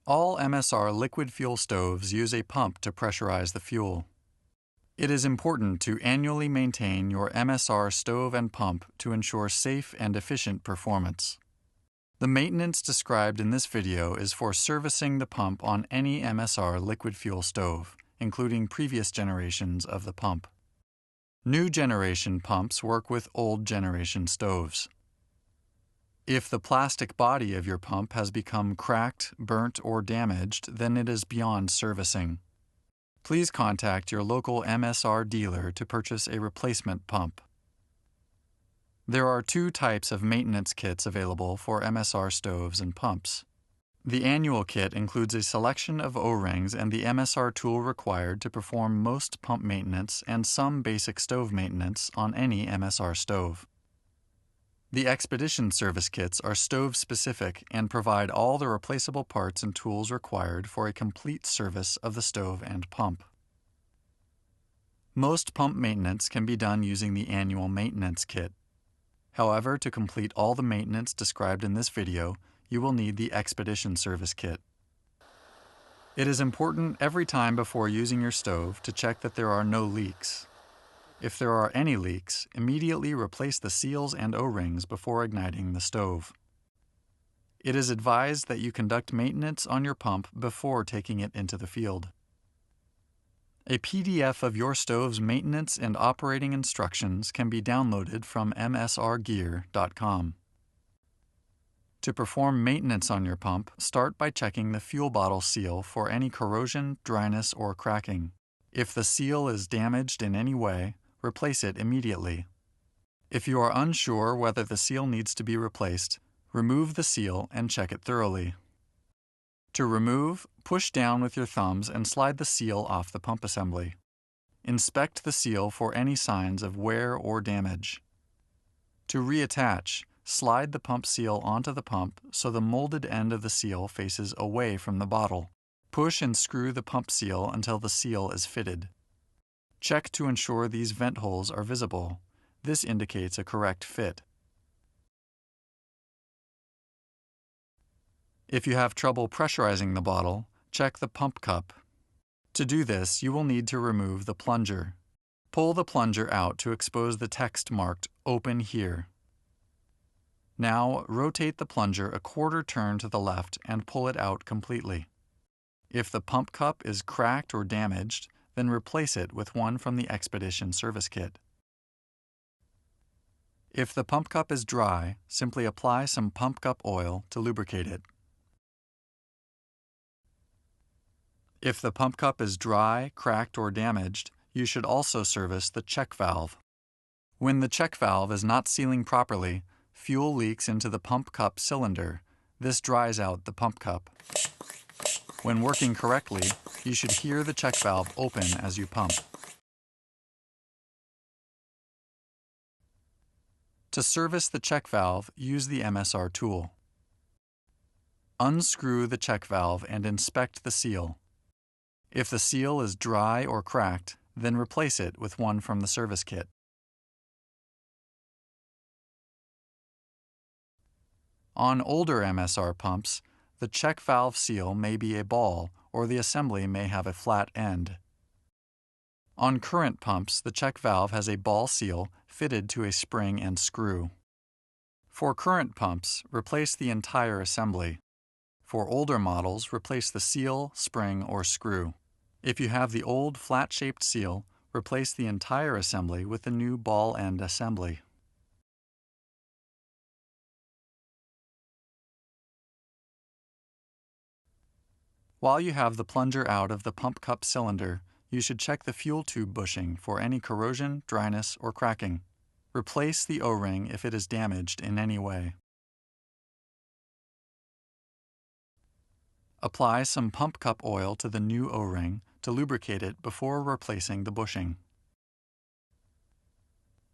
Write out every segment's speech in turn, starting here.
All MSR liquid fuel stoves use a pump to pressurize the fuel. It is important to annually maintain your MSR stove and pump to ensure safe and efficient performance. The maintenance described in this video is for servicing the pump on any MSR liquid fuel stove, including previous generations of the pump. New generation pumps work with old generation stoves. If the plastic body of your pump has become cracked, burnt, or damaged, then it is beyond servicing. Please contact your local MSR dealer to purchase a replacement pump. There are two types of maintenance kits available for MSR stoves and pumps. The annual kit includes a selection of O-rings and the MSR tool required to perform most pump maintenance and some basic stove maintenance on any MSR stove. The Expedition service kits are stove-specific and provide all the replaceable parts and tools required for a complete service of the stove and pump. Most pump maintenance can be done using the annual maintenance kit. However, to complete all the maintenance described in this video, you will need the Expedition service kit. It is important every time before using your stove to check that there are no leaks. If there are any leaks, immediately replace the seals and O-rings before igniting the stove. It is advised that you conduct maintenance on your pump before taking it into the field. A PDF of your stove's maintenance and operating instructions can be downloaded from msrgear.com. To perform maintenance on your pump, start by checking the fuel bottle seal for any corrosion, dryness, or cracking. If the seal is damaged in any way, replace it immediately. If you are unsure whether the seal needs to be replaced, remove the seal and check it thoroughly. To remove, push down with your thumbs and slide the seal off the pump assembly. Inspect the seal for any signs of wear or damage. To reattach, slide the pump seal onto the pump so the molded end of the seal faces away from the bottle. Push and screw the pump seal until the seal is fitted. Check to ensure these vent holes are visible. This indicates a correct fit. If you have trouble pressurizing the bottle, check the pump cup. To do this, you will need to remove the plunger. Pull the plunger out to expose the text marked "Open Here." Now, rotate the plunger a quarter turn to the left and pull it out completely. If the pump cup is cracked or damaged, then replace it with one from the Expedition service kit. If the pump cup is dry, simply apply some pump cup oil to lubricate it. If the pump cup is dry, cracked, or damaged, you should also service the check valve. When the check valve is not sealing properly, fuel leaks into the pump cup cylinder. This dries out the pump cup. When working correctly, you should hear the check valve open as you pump. To service the check valve, use the MSR tool. Unscrew the check valve and inspect the seal. If the seal is dry or cracked, then replace it with one from the service kit. On older MSR pumps, the check valve seal may be a ball or the assembly may have a flat end. On current pumps, the check valve has a ball seal fitted to a spring and screw. For current pumps, replace the entire assembly. For older models, replace the seal, spring, or screw. If you have the old flat-shaped seal, replace the entire assembly with the new ball end assembly. While you have the plunger out of the pump cup cylinder, you should check the fuel tube bushing for any corrosion, dryness, or cracking. Replace the O-ring if it is damaged in any way. Apply some pump cup oil to the new O-ring to lubricate it before replacing the bushing.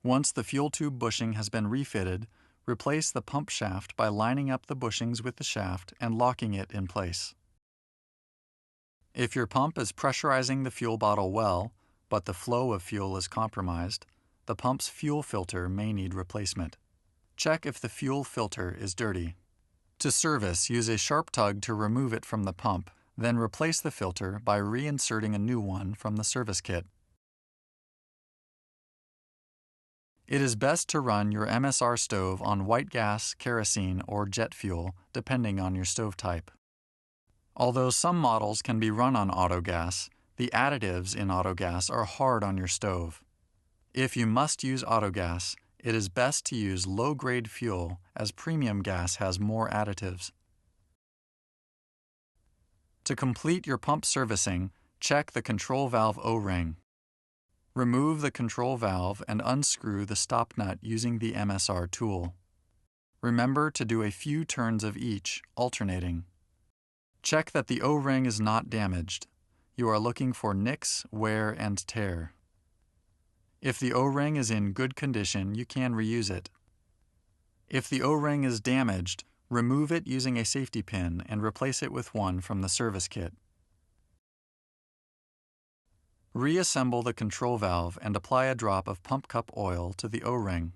Once the fuel tube bushing has been refitted, replace the pump shaft by lining up the bushings with the shaft and locking it in place. If your pump is pressurizing the fuel bottle well, but the flow of fuel is compromised, the pump's fuel filter may need replacement. Check if the fuel filter is dirty. To service, use a sharp tug to remove it from the pump, then replace the filter by reinserting a new one from the service kit. It is best to run your MSR stove on white gas, kerosene, or jet fuel, depending on your stove type. Although some models can be run on autogas, the additives in autogas are hard on your stove. If you must use autogas, it is best to use low-grade fuel, as premium gas has more additives. To complete your pump servicing, check the control valve O-ring. Remove the control valve and unscrew the stop nut using the MSR tool. Remember to do a few turns of each, alternating. Check that the O-ring is not damaged. You are looking for nicks, wear, and tear. If the O-ring is in good condition, you can reuse it. If the O-ring is damaged, remove it using a safety pin and replace it with one from the service kit. Reassemble the control valve and apply a drop of pump cup oil to the O-ring.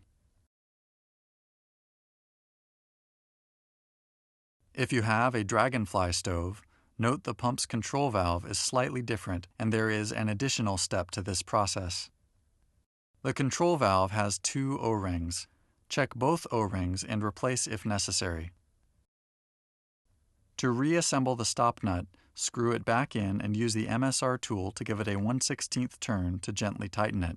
If you have a Dragonfly stove, note the pump's control valve is slightly different and there is an additional step to this process. The control valve has 2 O-rings. Check both O-rings and replace if necessary. To reassemble the stop nut, screw it back in and use the MSR tool to give it a 1/16 turn to gently tighten it.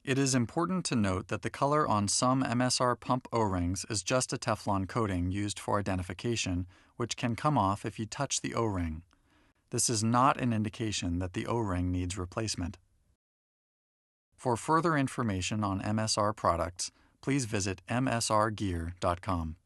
It is important to note that the color on some MSR pump O-rings is just a Teflon coating used for identification, which can come off if you touch the O-ring. This is not an indication that the O-ring needs replacement. For further information on MSR products, please visit msrgear.com.